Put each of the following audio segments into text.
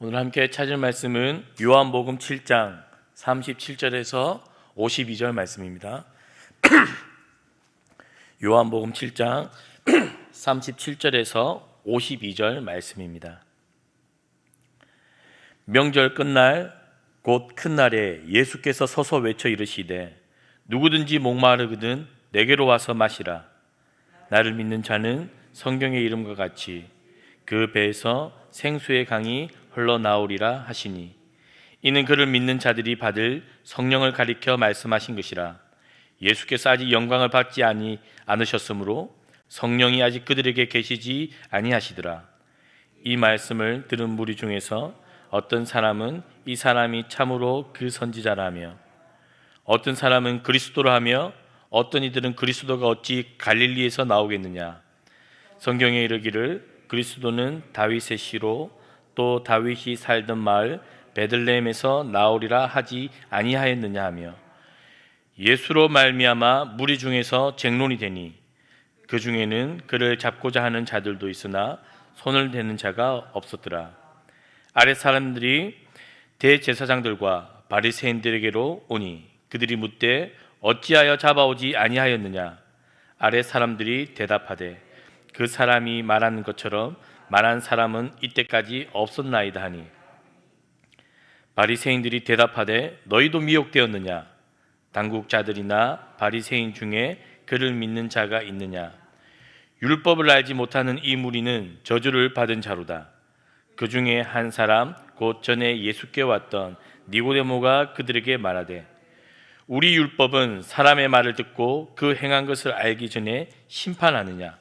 오늘 함께 찾을 말씀은 요한복음 7장 37절에서 52절 말씀입니다. 요한복음 7장 37절에서 52절 말씀입니다. 명절 끝날 곧 큰 날에 예수께서 서서 외쳐 이르시되 누구든지 목마르거든 내게로 와서 마시라. 나를 믿는 자는 성경의 이름과 같이 그 배에서 생수의 강이 흘러나오리라 하시니 이는 그를 믿는 자들이 받을 성령을 가리켜 말씀하신 것이라. 예수께서 아직 영광을 받지 않으셨으므로 성령이 아직 그들에게 계시지 아니하시더라. 이 말씀을 들은 무리 중에서 어떤 사람은 이 사람이 참으로 그 선지자라며 어떤 사람은 그리스도라 하며 어떤 이들은 그리스도가 어찌 갈릴리에서 나오겠느냐. 성경에 이르기를 그리스도는 다윗의 씨로 또 다윗이 살던 마을 베들레헴에서 나오리라 하지 아니하였느냐 하며 예수로 말미암아 무리 중에서 쟁론이 되니 그 중에는 그를 잡고자 하는 자들도 있으나 손을 대는 자가 없었더라. 아랫 사람들이 대제사장들과 바리새인들에게로 오니 그들이 묻되 어찌하여 잡아오지 아니하였느냐. 아랫 사람들이 대답하되 그 사람이 말하는 것처럼 말한 사람은 이때까지 없었나이다 하니 바리새인들이 대답하되 너희도 미혹되었느냐. 당국자들이나 바리새인 중에 그를 믿는 자가 있느냐. 율법을 알지 못하는 이 무리는 저주를 받은 자로다. 그 중에 한 사람 곧 전에 예수께 왔던 니고데모가 그들에게 말하되 우리 율법은 사람의 말을 듣고 그 행한 것을 알기 전에 심판하느냐.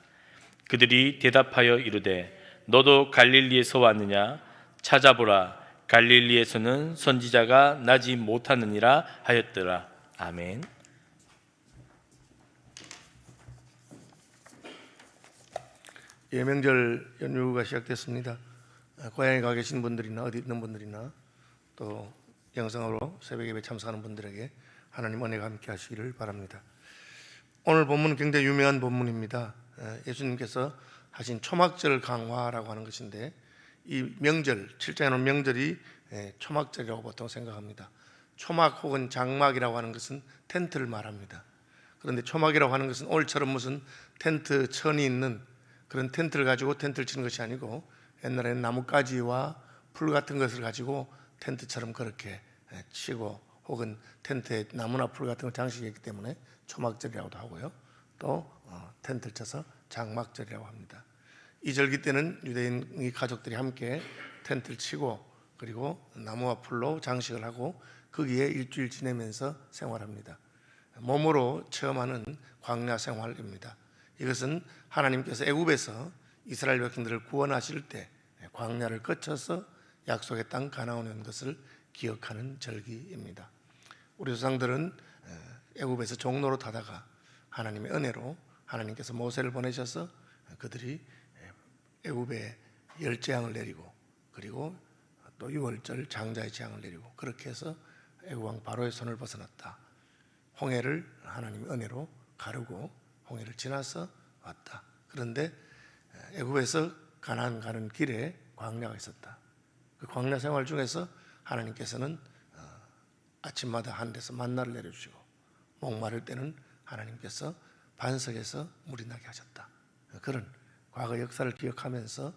그들이 대답하여 이르되 너도 갈릴리에서 왔느냐. 찾아보라. 갈릴리에서는 선지자가 나지 못하느니라 하였더라. 아멘. 명절 연휴가 시작됐습니다. 고향에 가 계신 분들이나 어디 있는 분들이나 또 영상으로 새벽 예배 참석하는 분들에게 하나님 은혜가 함께 하시기를 바랍니다. 오늘 본문은 굉장히 유명한 본문입니다. 예수님께서 하신 초막절 강화라고 하는 것인데 이 명절, 7장에 나온 명절이 초막절이라고 보통 생각합니다. 초막 혹은 장막이라고 하는 것은 텐트를 말합니다. 그런데 초막이라고 하는 것은 오늘처럼 무슨 텐트 천이 있는 그런 텐트를 가지고 텐트를 치는 것이 아니고 옛날에는 나뭇가지와 풀 같은 것을 가지고 텐트처럼 그렇게 치고 혹은 텐트에 나무나 풀 같은 걸 장식했기 때문에 초막절이라고도 하고요. 또 텐트를 쳐서 장막절이라고 합니다. 이 절기 때는 유대인 가족들이 함께 텐트를 치고 그리고 나무와 풀로 장식을 하고 거기에 일주일 지내면서 생활합니다. 몸으로 체험하는 광야 생활입니다. 이것은 하나님께서 애굽에서 이스라엘 백성들을 구원하실 때 광야를 거쳐서 약속의 땅 가나안에 온 것을 기억하는 절기입니다. 우리 조상들은 애굽에서 종로로 타다가 하나님의 은혜로 하나님께서 모세를 보내셔서 그들이 애굽에 열재앙을 내리고 그리고 또 유월절 장자의 재앙을 내리고 그렇게 해서 애굽 왕 바로의 손을 벗어났다. 홍해를 하나님의 은혜로 가르고 홍해를 지나서 왔다. 그런데 애굽에서 가나안 가는 길에 광야가 있었다. 그 광야 생활 중에서 하나님께서는 아침마다 하늘에서 만나를 내려주시고 목마를 때는 하나님께서 반석에서 물이 나게 하셨다. 그런 과거 역사를 기억하면서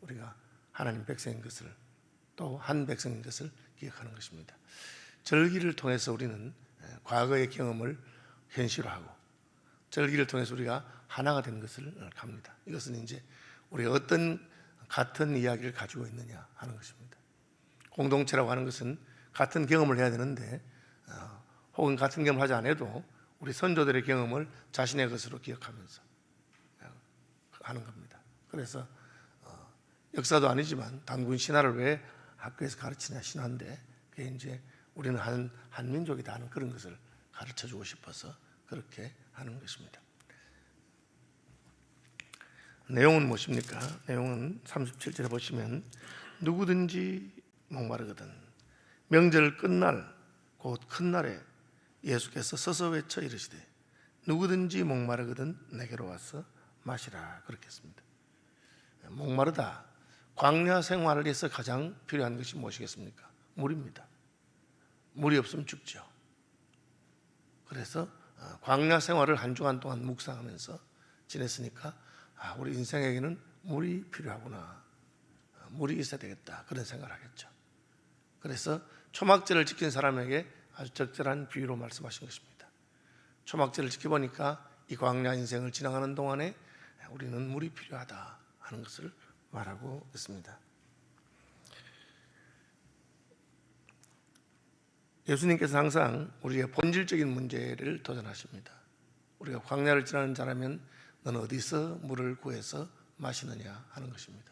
우리가 하나님 백성인 것을 또 한 백성인 것을 기억하는 것입니다. 절기를 통해서 우리는 과거의 경험을 현실화하고 절기를 통해서 우리가 하나가 된 것을 갑니다. 이것은 이제 우리가 어떤 같은 이야기를 가지고 있느냐 하는 것입니다. 공동체라고 하는 것은 같은 경험을 해야 되는데 혹은 같은 경험을 하지 않아도 우리 선조들의 경험을 자신의 것으로 기억하면서 하는 겁니다. 그래서 역사도 아니지만 단군 신화를 왜 학교에서 가르치냐 신화인데 그게 이제 우리는 한 민족이다 하는 그런 것을 가르쳐주고 싶어서 그렇게 하는 것입니다. 내용은 무엇입니까? 내용은 37절에 보시면 누구든지 목마르거든 명절 끝날 곧 큰 날에 예수께서 서서 외쳐 이르시되 누구든지 목마르거든 내게로 와서 마시라 그렇게 했습니다. 목마르다 광야 생활에서 가장 필요한 것이 무엇이겠습니까? 물입니다. 물이 없으면 죽죠. 그래서 광야 생활을 한 주간 동안 묵상하면서 지냈으니까 우리 인생에게는 물이 필요하구나, 물이 있어야 되겠다, 그런 생각을 하겠죠. 그래서 초막절을 지킨 사람에게 아주 적절한 비유로 말씀하신 것입니다. 초막절을 지켜보니까 이 광야 인생을 지나가는 동안에 우리는 물이 필요하다 하는 것을 말하고 있습니다. 예수님께서 항상 우리의 본질적인 문제를 도전하십니다. 우리가 광야를 지나는 자라면 너는 어디서 물을 구해서 마시느냐 하는 것입니다.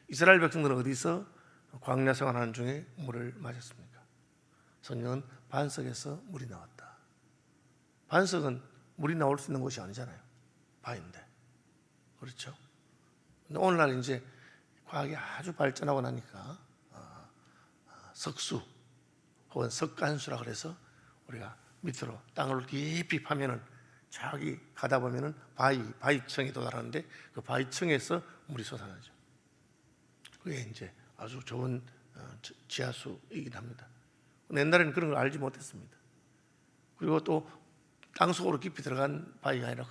이스라엘 백성들은 어디서 광야 생활하는 중에 물을 마셨습니까? 성경은 반석에서 물이 나왔다. 반석은 물이 나올 수 있는 곳이 아니잖아요. 바위인데. 그렇죠? 근데 오늘날 이제 과학이 아주 발전하고 나니까 석수 혹은 석간수라 그래서 우리가 밑으로 땅을 깊이 파면은 저기 가다 보면은 바위층에 도달하는데 그 바위층에서 물이 솟아나죠. 그게 이제 아주 좋은 지하수이긴 합니다. 옛날에는 그런 걸 알지 못했습니다. 그리고 또 땅속으로 깊이 들어간 바위가 아니라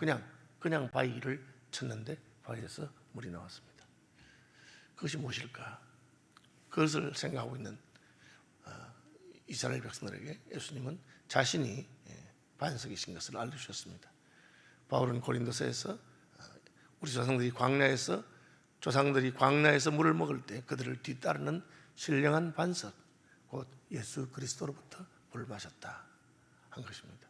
그냥 바위를 쳤는데 바위에서 물이 나왔습니다. 그것이 무엇일까? 그것을 생각하고 있는 이스라엘 백성들에게 예수님은 자신이 반석이신 것을 알려주셨습니다. 바울은 고린도서에서 우리 조상들이 광야에서 물을 먹을 때 그들을 뒤따르는 신령한 반석 곧 예수 그리스도로부터 물을 마셨다 한 것입니다.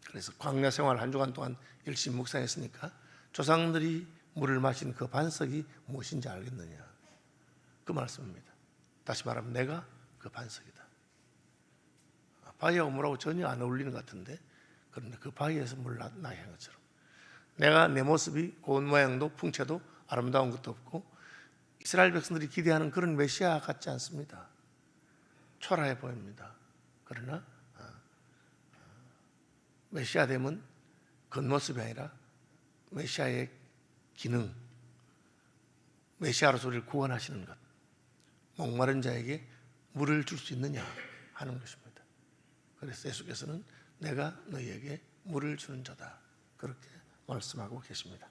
그래서 광야 생활 한 주간 동안 열심히 묵상했으니까 조상들이 물을 마신 그 반석이 무엇인지 알겠느냐, 그 말씀입니다. 다시 말하면 내가 그 반석이다. 바위하고 물하고 전혀 안 어울리는 것 같은데, 그런데 그 바위에서 물 나게 한 것처럼 내가 내 모습이 고운 모양도 풍채도 아름다운 것도 없고 이스라엘 백성들이 기대하는 그런 메시아 같지 않습니다. 초라해 보입니다. 그러나 메시아 됨은 겉모습이 아니라 메시아의 기능, 메시아로서 우리를 구원하시는 것, 목마른 자에게 물을 줄 수 있느냐 하는 것입니다. 그래서 예수께서는 내가 너희에게 물을 주는 자다, 그렇게 말씀하고 계십니다.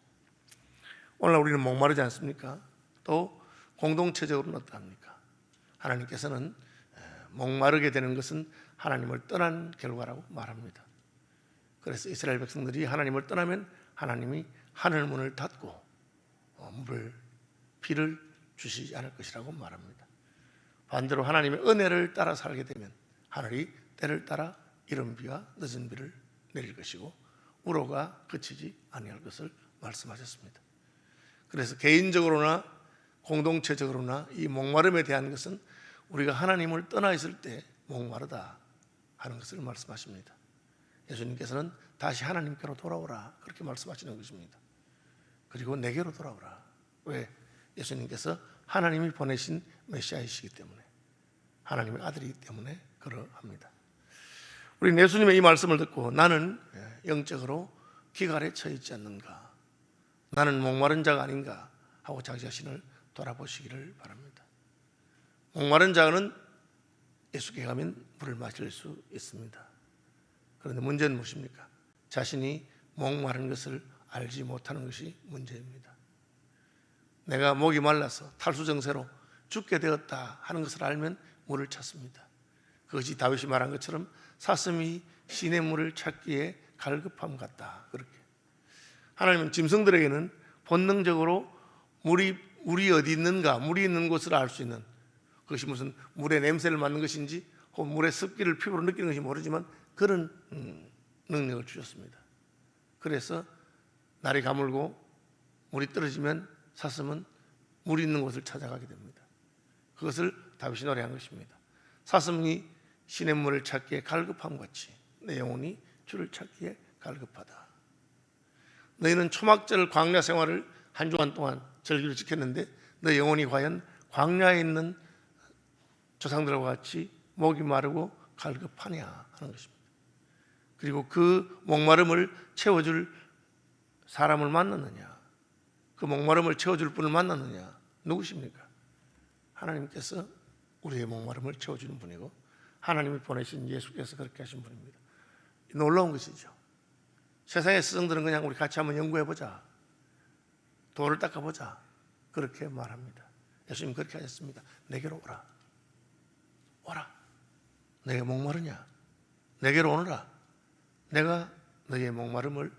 오늘 우리는 목마르지 않습니까? 또 공동체적으로는 어떠합니까? 하나님께서는 목마르게 되는 것은 하나님을 떠난 결과라고 말합니다. 그래서 이스라엘 백성들이 하나님을 떠나면 하나님이 하늘 문을 닫고 비를 주시지 않을 것이라고 말합니다. 반대로 하나님의 은혜를 따라 살게 되면 하늘이 때를 따라 이른 비와 늦은 비를 내릴 것이고 우로가 그치지 아니할 것을 말씀하셨습니다. 그래서 개인적으로나 공동체적으로나 이 목마름에 대한 것은 우리가 하나님을 떠나 있을 때 목마르다 하는 것을 말씀하십니다. 예수님께서는 다시 하나님께로 돌아오라, 그렇게 말씀하시는 것입니다. 그리고 내게로 돌아오라. 왜? 예수님께서 하나님이 보내신 메시아이시기 때문에, 하나님의 아들이기 때문에 그러합니다. 우리 예수님의 이 말씀을 듣고 나는 영적으로 기갈에 처해 있지 않는가, 나는 목마른 자가 아닌가 하고 자기 자신을 돌아보시기를 바랍니다. 목마른 자는 예수께 가면 물을 마실 수 있습니다. 그런데 문제는 무엇입니까? 자신이 목마른 것을 알지 못하는 것이 문제입니다. 내가 목이 말라서 탈수증세로 죽게 되었다 하는 것을 알면 물을 찾습니다. 그것이 다윗이 말한 것처럼 사슴이 시냇물을 찾기에 갈급함 같다, 그렇게. 하나님은 짐승들에게는 본능적으로 물이 어디 있는가, 물이 있는 곳을 알 수 있는, 그것이 무슨 물의 냄새를 맡는 것인지 혹은 물의 습기를 피부로 느끼는 것인지 모르지만 그런 능력을 주셨습니다. 그래서 날이 가물고 물이 떨어지면 사슴은 물이 있는 곳을 찾아가게 됩니다. 그것을 다윗이 노래한 것입니다. 사슴이 시냇물을 찾기에 갈급함 같이 내 영혼이 주를 찾기에 갈급하다. 너희는 초막절 광야 생활을 한 주간 동안 절기로 지켰는데 너 영혼이 과연 광야에 있는 조상들과 같이 목이 마르고 갈급하냐 하는 것입니다. 그리고 그 목마름을 채워줄 사람을 만났느냐, 그 목마름을 채워줄 분을 만났느냐, 누구십니까? 하나님께서 우리의 목마름을 채워주는 분이고 하나님이 보내신 예수께서 그렇게 하신 분입니다. 놀라운 것이죠. 세상의 스승들은 그냥 우리 같이 한번 연구해보자, 돌을 닦아보자, 그렇게 말합니다. 예수님 그렇게 하셨습니다. 내게로 오라. 오라. 내게 목마르냐? 내게로 오너라. 내가 너희의 목마름을,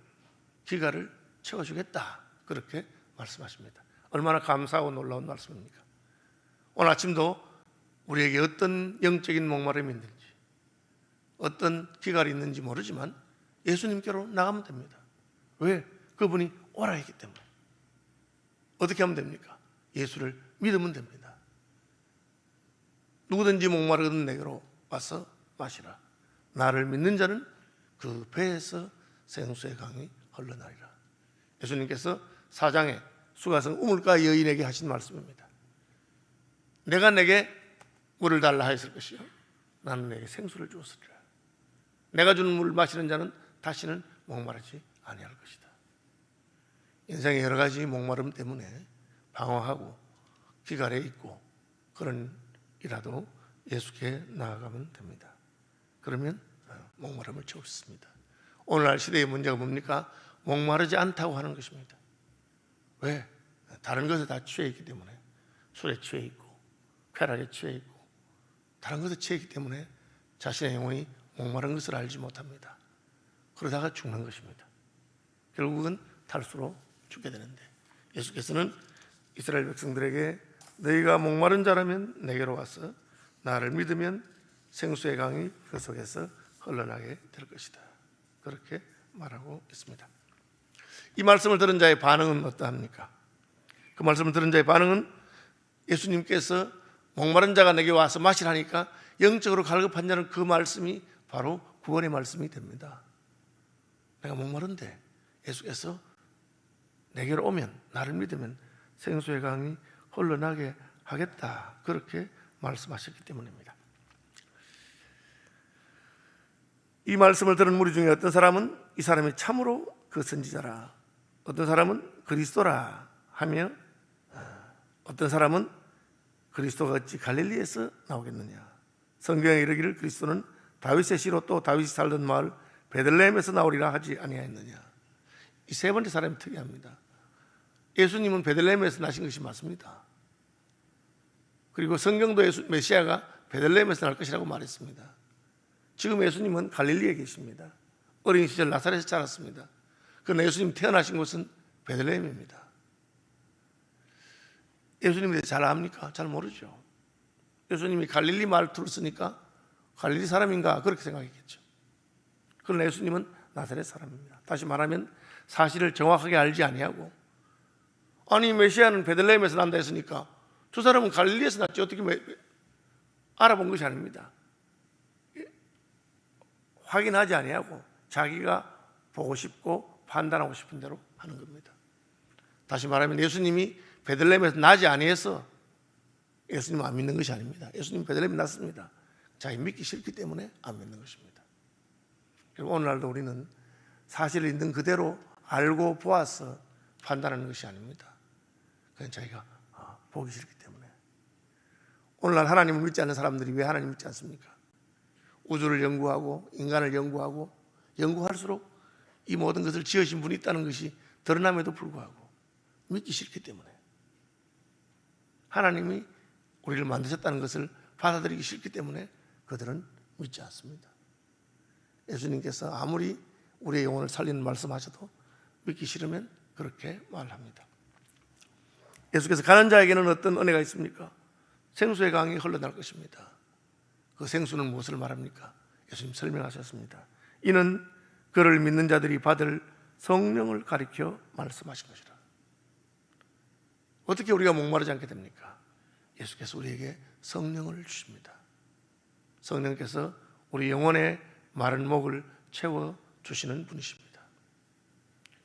기가를 채워주겠다. 그렇게 말씀하십니다. 얼마나 감사하고 놀라운 말씀입니까? 오늘 아침도 우리에게 어떤 영적인 목마름이 있는지, 어떤 기갈이 있는지 모르지만 예수님께로 나가면 됩니다. 왜? 그분이 오라 했기 때문에. 어떻게 하면 됩니까? 예수를 믿으면 됩니다. 누구든지 목마르거든 내게로 와서 마시라. 나를 믿는 자는 그 배에서 생수의 강이 흘러나리라. 예수님께서 4장에 수가성 우물가 여인에게 하신 말씀입니다. 내가 내게 물을 달라 하였을 것이요 나는 내게 생수를 주었으리라. 내가 주는 물을 마시는 자는 다시는 목마르지 아니할 것이다. 인생의 여러 가지 목마름 때문에 방황하고 기갈에 있고 그런 이라도 예수께 나아가면 됩니다. 그러면 목마름을 채울 수 있습니다. 오늘날 시대의 문제가 뭡니까? 목마르지 않다고 하는 것입니다. 왜? 다른 것에 다 취해 있기 때문에. 술에 취해 있고 쾌락에 취해 있고 다른 것에 취해 있기 때문에 자신의 영혼이 목마른 것을 알지 못합니다. 그러다가 죽는 것입니다. 결국은 탈수로 죽게 되는데 예수께서는 이스라엘 백성들에게 너희가 목마른 자라면 내게로 와서 나를 믿으면 생수의 강이 그 속에서 흘러나게 될 것이다. 그렇게 말하고 있습니다. 이 말씀을 들은 자의 반응은 어떠합니까? 그 말씀을 들은 자의 반응은 예수님께서 목마른 자가 내게 와서 마시라니까 영적으로 갈급한 자는 그 말씀이 바로 구원의 말씀이 됩니다. 내가 목마른데 예수께서 내게로 오면, 나를 믿으면 생수의 강이 흘러나게 하겠다. 그렇게 말씀하셨기 때문입니다. 이 말씀을 들은 무리 중에 어떤 사람은 이 사람이 참으로 그 선지자라, 어떤 사람은 그리스도라 하며, 어떤 사람은 그리스도가 어찌 갈릴리에서 나오겠느냐. 성경에 이르기를 그리스도는 다윗의 씨로 또 다윗이 살던 마을 베들레헴에서 나오리라 하지 아니하였느냐. 이 세 번째 사람이 특이합니다. 예수님은 베들레헴에서 나신 것이 맞습니다. 그리고 성경도 메시아가 베들레헴에서 날 것이라고 말했습니다. 지금 예수님은 갈릴리에 계십니다. 어린 시절 나사렛에서 자랐습니다. 그러나 예수님 태어나신 곳은 베들레헴입니다. 예수님에 대해 잘 압니까? 잘 모르죠. 예수님이 갈릴리 말투를 쓰니까 갈릴리 사람인가 그렇게 생각했겠죠. 그러나 예수님은 나사렛 사람입니다. 다시 말하면 사실을 정확하게 알지 아니하고, 아니 메시아는 베들레헴에서 난다 했으니까 두 사람은 갈릴리에서 났지 어떻게 알아본 것이 아닙니다. 확인하지 아니하고 자기가 보고 싶고 판단하고 싶은 대로 하는 겁니다. 다시 말하면 예수님이 베들레헴에서 나지 아니해서 예수님은 안 믿는 것이 아닙니다. 예수님 베들레헴에 났습니다. 자기 믿기 싫기 때문에 안 믿는 것입니다. 그리고 오늘날도 우리는 사실을 있는 그대로 알고 보아서 판단하는 것이 아닙니다. 그냥 자기가 보기 싫기 때문에. 오늘날 하나님을 믿지 않는 사람들이 왜 하나님 믿지 않습니까? 우주를 연구하고 인간을 연구하고 연구할수록 이 모든 것을 지으신 분이 있다는 것이 드러남에도 불구하고 믿기 싫기 때문에, 하나님이 우리를 만드셨다는 것을 받아들이기 싫기 때문에 그들은 믿지 않습니다. 예수님께서 아무리 우리의 영혼을 살리는 말씀하셔도 믿기 싫으면 그렇게 말합니다. 예수께서 가는 자에게는 어떤 은혜가 있습니까? 생수의 강이 흘러날 것입니다. 그 생수는 무엇을 말합니까? 예수님 설명하셨습니다. 이는 그를 믿는 자들이 받을 성령을 가리켜 말씀하신 것이라. 어떻게 우리가 목마르지 않게 됩니까? 예수께서 우리에게 성령을 주십니다. 성령께서 우리 영혼의 마른 목을 채워주시는 분이십니다.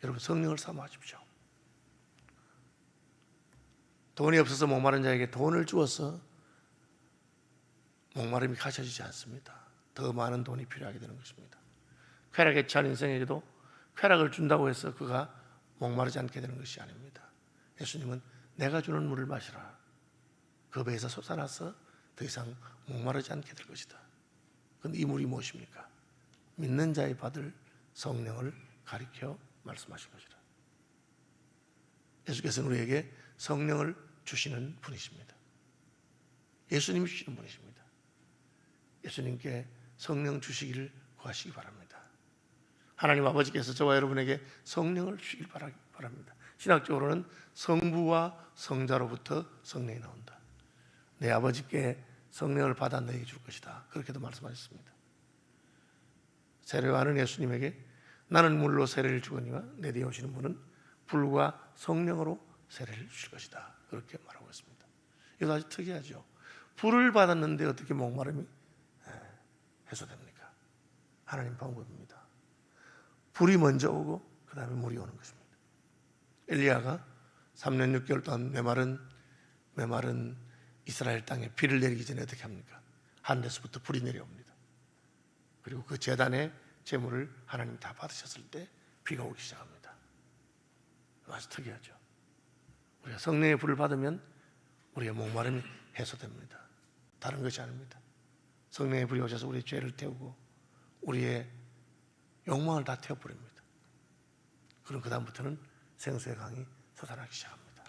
여러분 성령을 사모하십시오. 돈이 없어서 목마른 자에게 돈을 주어서 목마름이 가셔지지 않습니다. 더 많은 돈이 필요하게 되는 것입니다. 쾌락에 취한 인생에게도 쾌락을 준다고 해서 그가 목마르지 않게 되는 것이 아닙니다. 예수님은 내가 주는 물을 마시라. 그 배에서 솟아나서 더 이상 목마르지 않게 될 것이다. 그런데 이 물이 무엇입니까? 믿는 자의 받을 성령을 가리켜 말씀하신 것이다. 예수께서는 우리에게 성령을 주시는 분이십니다. 예수님이 주시는 분이십니다. 예수님께 성령 주시기를 구하시기 바랍니다. 하나님 아버지께서 저와 여러분에게 성령을 주시길 바랍니다. 신학적으로는 성부와 성자로부터 성령이 나온다. 내 아버지께 성령을 받아 너에게 줄 것이다. 그렇게도 말씀하셨습니다. 세례요한은 예수님에게 나는 물로 세례를 주거니와 내 뒤에 오시는 분은 불과 성령으로 세례를 주실 것이다. 그렇게 말하고 있습니다. 이거 아주 특이하죠. 불을 받았는데 어떻게 목마름이 해소됩니까? 하나님 방법입니다. 불이 먼저 오고 그 다음에 물이 오는 것입니다. 엘리야가 3년 6개월 동안 메마른 이스라엘 땅에 비를 내리기 전에 어떻게 합니까? 하늘에서부터 불이 내려옵니다. 그리고 그 제단의 제물을 하나님 다 받으셨을 때 비가 오기 시작합니다. 아주 특이하죠. 우리가 성령의 불을 받으면 우리의 목마름이 해소됩니다. 다른 것이 아닙니다. 성령의 불이 오셔서 우리의 죄를 태우고 우리의 욕망을 다 태워버립니다. 그럼 그 다음부터는 생수의 강이 솟아나기 시작합니다.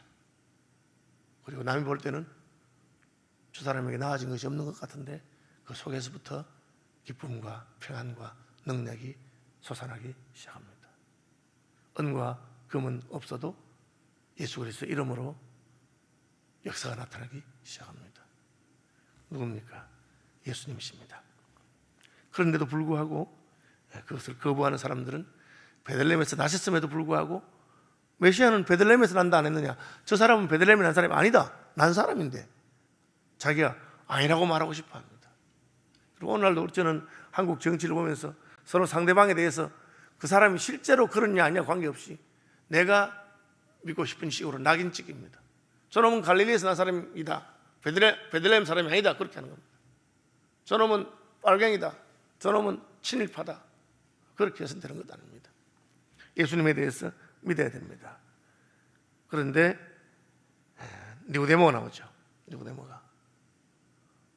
그리고 남이 볼 때는 저 사람에게 나아진 것이 없는 것 같은데 그 속에서부터 기쁨과 평안과 능력이 솟아나기 시작합니다. 은과 금은 없어도 예수 그리스도 이름으로 역사가 나타나기 시작합니다. 누굽니까? 예수님이십니다. 그런데도 불구하고 그것을 거부하는 사람들은 베들레헴에서 나셨음에도 불구하고 메시아는 베들레헴에서 난다 안 했느냐? 저 사람은 베들레헴에 난 사람이 아니다. 난 사람인데 자기가 아니라고 말하고 싶어 합니다. 그리고 오늘날도 저는 한국 정치를 보면서 서로 상대방에 대해서 그 사람이 실제로 그러냐 아니냐 관계없이 내가 믿고 싶은 식으로 낙인 찍힙니다. 저놈은 갈릴리에서 난 사람이다. 베들레헴 사람이 아니다. 그렇게 하는 겁니다. 저놈은 빨갱이다. 저놈은 친일파다. 그렇게 해서는 되는 것 아닙니다. 예수님에 대해서 믿어야 됩니다. 그런데 니고데모가 나오죠. 니고데모가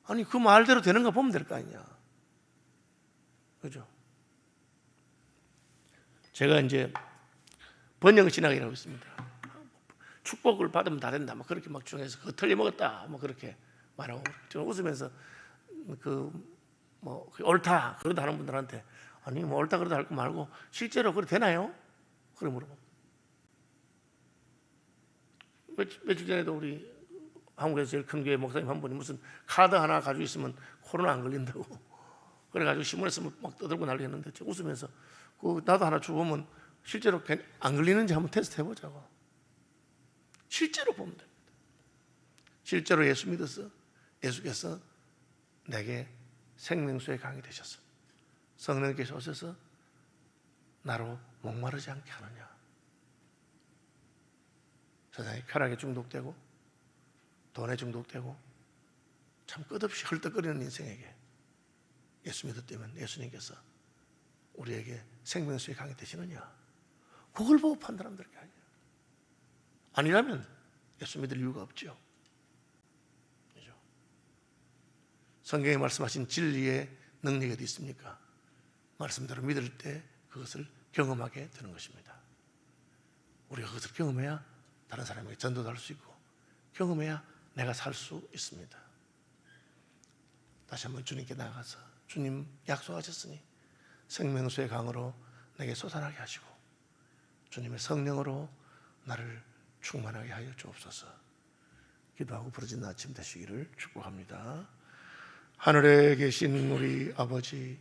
아니 그 말대로 되는가 보면 될 거 아니냐. 그죠? 제가 이제 번영신학이라고 있습니다. 축복을 받으면 다 된다. 막 그렇게 막 중에서 그 틀려 먹었다. 뭐 그렇게 말하고 저는 웃으면서 옳다 그러다 하는 분들한테 아니 뭐 옳다 그러다 할 거 말고 실제로 그래 되나요? 그래 물어봅니다. 며칠 전에도 우리 한국에서 제일 큰 교회 목사님 한 분이 무슨 카드 하나 가지고 있으면 코로나 안 걸린다고 그래가지고 신문에서 막 떠들고 난리였는데 제가 웃으면서 나도 하나 주보면 실제로 안 걸리는지 한번 테스트 해보자고. 실제로 보면 됩니다. 실제로 예수 믿어서 예수께서 내게 생명수의 강이 되셔서 성령께서 오셔서 나로 목마르지 않게 하느냐. 세상에 쾌락에 중독되고 돈에 중독되고 참 끝없이 헐떡거리는 인생에게 예수 믿었다면 예수님께서 우리에게 생명수의 강이 되시느냐. 그걸 보고 판단하면 될 게 아니에요. 아니라면 예수 믿을 이유가 없죠. 그렇죠? 성경에 말씀하신 진리의 능력이 어디 있습니까? 말씀대로 믿을 때 그것을 경험하게 되는 것입니다. 우리가 그것을 경험해야 다른 사람에게 전도도 할 수 있고 경험해야 내가 살 수 있습니다. 다시 한번 주님께 나아가서 주님 약속하셨으니 생명수의 강으로 내게 솟아나게 하시고 주님의 성령으로 나를 충만하게 하여 주옵소서. 기도하고 부르짖는 아침 되시기를 축복합니다. 하늘에 계신 우리 아버지